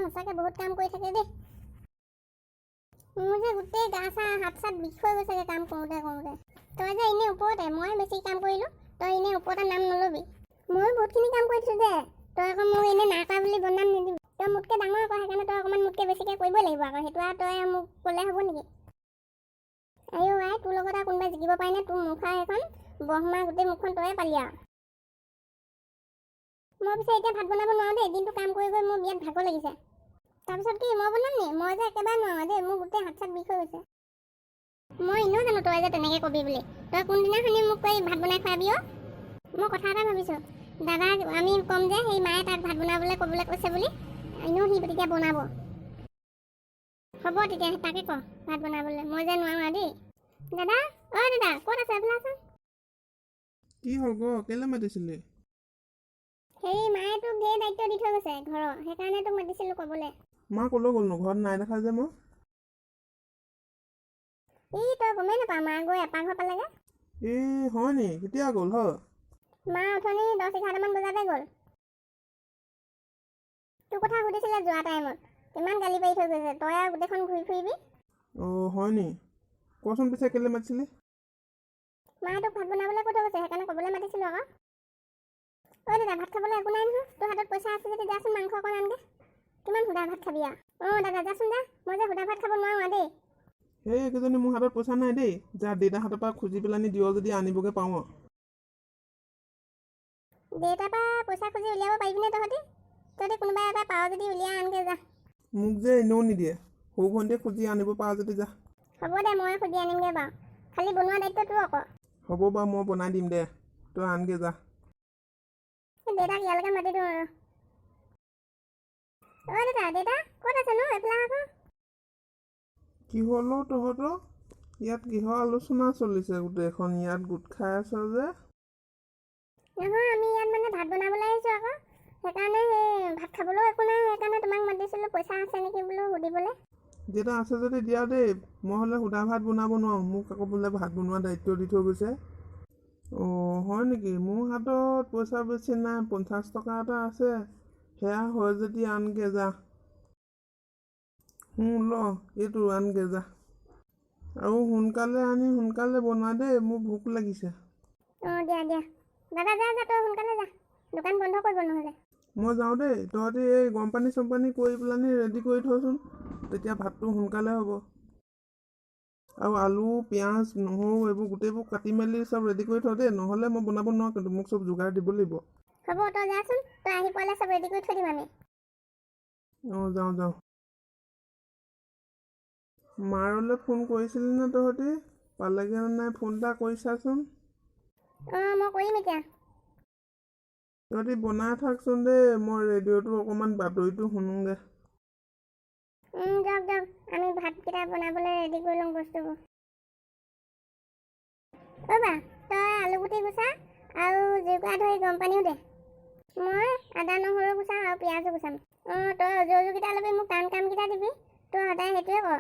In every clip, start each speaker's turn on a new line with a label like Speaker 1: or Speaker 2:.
Speaker 1: সঁচাকৈ বহুত কাম কৰি থাকে দেই। মোৰ যে গোটেই গা চা হাত চাত বিষ হৈ গৈছেগৈ কাম কৰোঁতে কৰোঁতে। তই যে এনেই ওপৰতে, মই বেছি কাম কৰিলোঁ, তই এনেই ওপৰতে নাম নল'বি। ময়ো বহুতখিনি কাম কৰি দিছোঁ দে, তই আকৌ মোক এনেই নাই কৰা বুলি বদনাম নিদিবি। তই মোতকৈ ডাঙৰ আকৌ, সেইকাৰণে তই অকণমান মোতকৈ বেছিকৈ কৰিবই লাগিব আকৌ। সেইটো আৰু তই মোক ক'লে হ'ব নেকি? আইও আই, তোৰ লগত আৰু কোনোবাই জিকিব পাৰেনে? তোৰ মুখা এখন ব্ৰহ্মা গোটেই মুখখন তয়ে পালি আৰু। মই পিছে এতিয়া ভাত বনাব নোৱাৰোঁ দেই, দিনটো কাম কৰি গৈ মোৰ বিৰাট ভাগৰ লাগিছে। তাৰপিছত কি মই বনাম নি? মই যে একেবাৰে নোৱাৰোঁ দেই, মোৰ গোটেই হাত চাত বিষ হৈ গৈছে। মই এনেও জানো তই যে তেনেকৈ কবি বুলি। তই কোনদিনাখনি মোক কৈ ভাত বনাই খুৱাবি অ'? মই কথা এটা ভাবিছোঁ, দাদাক আমি ক'ম যে সেই মায়ে তাক ভাত বনাবলৈ ক'বলৈ কৈছে বুলি, এনেও সি তেতিয়া বনাব। হ'ব তেতিয়া তাকে ক ভাত বনাবলৈ, মই যে নোৱাৰোঁ আৰু দেই। দাদা, অ' দাদা ক'ত আছে? এইফালে আছোন।
Speaker 2: কি হ'ল ক? কেলে মাতিছিলি?
Speaker 1: হেৰি, মায়ে তোক ধেৰ দায়িত্ব দি থৈ গৈছে ঘৰৰ, সেইকাৰণে তোক মাতিছিলোঁ ক'বলৈ।
Speaker 2: মা ক'লৈ গ'লনো? ঘৰত নাই দেখা যে মই।
Speaker 1: তই গমেই নাপাৱ, মা গৈ এপাৰ ঘৰ পালেগৈ।
Speaker 2: হয় নি? কেতিয়া গ'ল হয়?
Speaker 1: মা অথনি 10-11মান বজাতে গ'ল। তোৰ কথা সুধিছিলে যোৱা টাইমত, কিমান গালি পাৰি থৈ গৈছে, তই আৰু গোটেইখন ঘূৰি ফুৰিবি।
Speaker 2: হয় নি? কচোন পিছে কেলে মাতিছিলি?
Speaker 1: মায়ে তোক ভাত বনাবলৈ কৈ থৈ গৈছে, সেইকাৰণে ক'বলৈ মাতিছিলোঁ আকৌ। ঐ দাদা, ভাত খাবলৈ একো নাই নহয়, তোৰ হাতত পইচা আছে যদি যাচোন মাংস অকণ আনগে। কিমান সুধা ভাত খাবি আৰু? দাদা যাচোন যা, মই যে সুধা ভাত খাব নোৱাৰোঁ আৰু দেই।
Speaker 2: এইকেইজনী মোৰ হাতত পইচা নাই দেই, যা দেউতাৰ হাতৰ পৰা খুজি পেলানি দিয় যদি আনিবগৈ পাওঁ।
Speaker 1: দেউতাৰ পৰা পইচা খুজি উলিয়াব পাৰিবিনে তহঁতি? তহঁতি কোনোবা এটা পাৱ যদি উলিয়াই আনগে যা।
Speaker 2: মোক যে এনেও নিদিয়ে, সৰু ভণ্টিয়ে খুজি আনিব পাৰা যদি যা।
Speaker 1: হ'ব দে, মই খুজি আনিমগৈ বাৰু, খালি বনোৱা দায়িত্ব তোৰ আকৌ।
Speaker 2: হ'ব বাৰু, মই বনাই দিম দে, তই আনগে যা।
Speaker 1: দেউতাক ইয়ালৈকে মাতি দিওঁ আৰু। দেউতা ক'ত আছেনো? এইফালে আহক।
Speaker 2: কি হ'ল তহঁতৰ? ইয়াত কিহৰ আলোচনা চলিছে? গোটেইখন ইয়াত গোট খাই আছ যে?
Speaker 1: নহয়, আমি ইয়াত মানে ভাত বনাবলৈ আহিছোঁ আকৌ, সেইকাৰণে সেই ভাত খাবলৈও একো নাই, সেইকাৰণে তোমাক মাতিছিলোঁ, পইচা আছে নেকি বোলো সুধিবলৈ।
Speaker 2: দেউতা আছে যদি দিয়া দেই, মই হ'লে সুদা ভাত বনাব নোৱাৰোঁ, মোক আকৌ বোলে ভাত বনোৱা দায়িত্ব দি থৈ গৈছে। হয় নেকি? মোৰ হাতত পইচা বেছি নাই, 50 টকা এটা আছে, সেয়া হয় যদি আনগে যা। এইটো আনগে যা, আৰু সোনকালে আনি সোনকালে বনা দেই, মোৰ ভোক লাগিছে।
Speaker 1: দিয়া দাদা, যা তই সোনকালে যা, দোকান বন্ধ কৰিব নহ'লে।
Speaker 2: মই যাওঁ দেই, তহঁতি এই গৰম পানী কৰি পেলানি ৰেডি কৰি থচোন, তেতিয়া ভাতটো সোনকালে হ'ব। আৰু আলু, পিঁয়াজ, নহৰু এইবোৰ গোটেইবোৰ কাটি মেলি চব ৰেডি কৰি থওঁ দেই, নহ'লে মই বনাব নোৱাৰোঁ, কিন্তু মোক চব যোগাৰ দিব লাগিব।
Speaker 1: হ'ব, তই যাচোন, তই আহি পোৱালে চব ৰেডি কৰি থৈ দিম আমি।
Speaker 2: যাওঁ। মাৰলৈ ফোন কৰিছিলি নে তহঁতি? পালেগে নাই, ফোন এটা কৰি চাচোন।
Speaker 1: মই কৰিম এতিয়া।
Speaker 2: তহঁতি বনাই থাকচোন দেই, মই ৰেডিঅ'টো অকণমান বাতৰিটো শুনোগে।
Speaker 1: যাওক, আমি ভাতকেইটা বনাবলৈ ৰেডি কৰি লওঁ বস্তুবোৰ। বা, তই আলুগুটি গুচা আৰু জুইকুৰা ধৰি গৰম পানীও দে। মই আদা নহৰু গুচাম আৰু পিঁয়াজো গুচাম। তই যৌজুকেইটা ল'বি, মোক টান কামকেইটা দিবি, তই সদায় সেইটোৱে কৰ।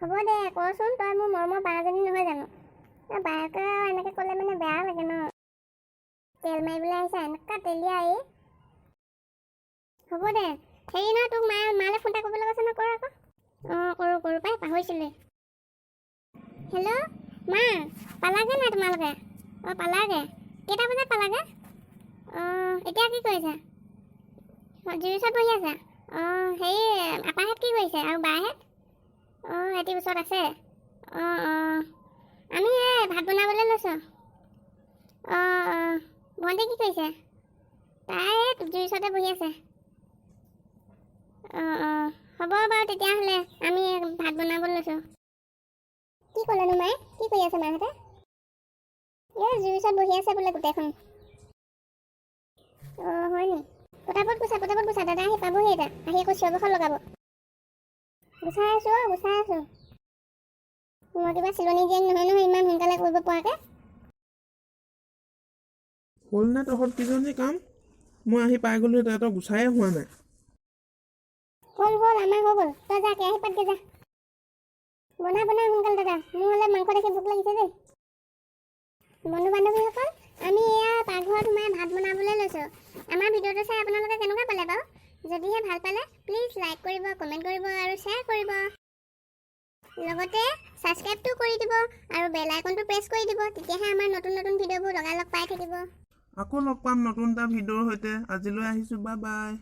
Speaker 1: হ'ব দে, কৰচোন, তই মোৰ মৰমৰ বাজনী নহয় জানো? বায়েকে এনেকৈ ক'লে মানে বেয়া লাগে ন। তেল মাৰিবলৈ আহিছা, এনেকুৱা তেলীয়া হ'ব দে, হেৰি নহয়, তোক মালৈ ফোন এটা কৰিবলৈ কৈছে ন, কৰ আকৌ। কৰোঁ পাই, পাহৰিছিলোঁ। হেল্ল' মা, পালাগে নাই তোমালোকে? পালাগে। কেইটা বজাত পালাগে? এতিয়া কি কৰিছা? জুইৰ ওচৰত বহি আছা? হেৰি, আপাহঁত কি কৰিছে আৰু বাহঁত? সিহঁতি ওচৰত আছে। আমি এই ভাত বনাবলৈ লৈছোঁ। ভণ্টি কি কৰিছে? তাই জুইৰ ওচৰতে বহি আছে। হ'ব বাৰু তেতিয়াহ'লে, আমি ভাত বনাব লৈছোঁ। কি ক'লেনো মায়ে? কি কৰি আছে মাহঁতে? জুইৰ ওচৰত বহি আছে বোলে গোটেইখন। হয় নি? পটাপট গুচা, দাদা আহি পাবহি এতিয়া, আহি আকৌ চিঞৰ বাখৰ লগাব। গুচাই আছোঁ। মই কিবা চিলনী জীয়েক নহয়, ইমান সোনকালে কৰিব পৰাকৈ।
Speaker 2: হ'ল নে তহঁত কিজনী কাম? মই আহি পাই গ'লো, তহঁতৰ গুচায়ে হোৱা নাই।
Speaker 1: হ'ল, আমাৰ হৈ গ'ল। তই যা, কেৰাহী পাতগে যা। বনা সোনকালে দাদা, মোৰ হ'লে মাংস দেখি ভোক লাগিছে দেই। বন্ধু বান্ধৱীসকল, আমি এয়া পাকঘৰত সোমাই ভাত বনাবলৈ লৈছোঁ। আমাৰ ভিডিঅ'টো চাই আপোনালোকে কেনেকুৱা পালে বাৰু? যদি যদিহে ভাল পালে প্লিজ লাইক কৰিব, কমেণ্ট কৰিব আৰু শ্বেয়াৰ কৰিব। লগতে ছাবস্ক্ৰাইবটো কৰি দিব আৰু বেল আইকনটো প্ৰেছ কৰি দিব, তেতিয়াহে আমাৰ নতুন নতুন ভিডিঅ'বোৰ লগালগ পাই থাকিব।
Speaker 2: আকৌ লগ পাম নতুন এটা ভিডিঅ'ৰ সৈতে। আজিলৈ আহিছোঁ, বাই বাই।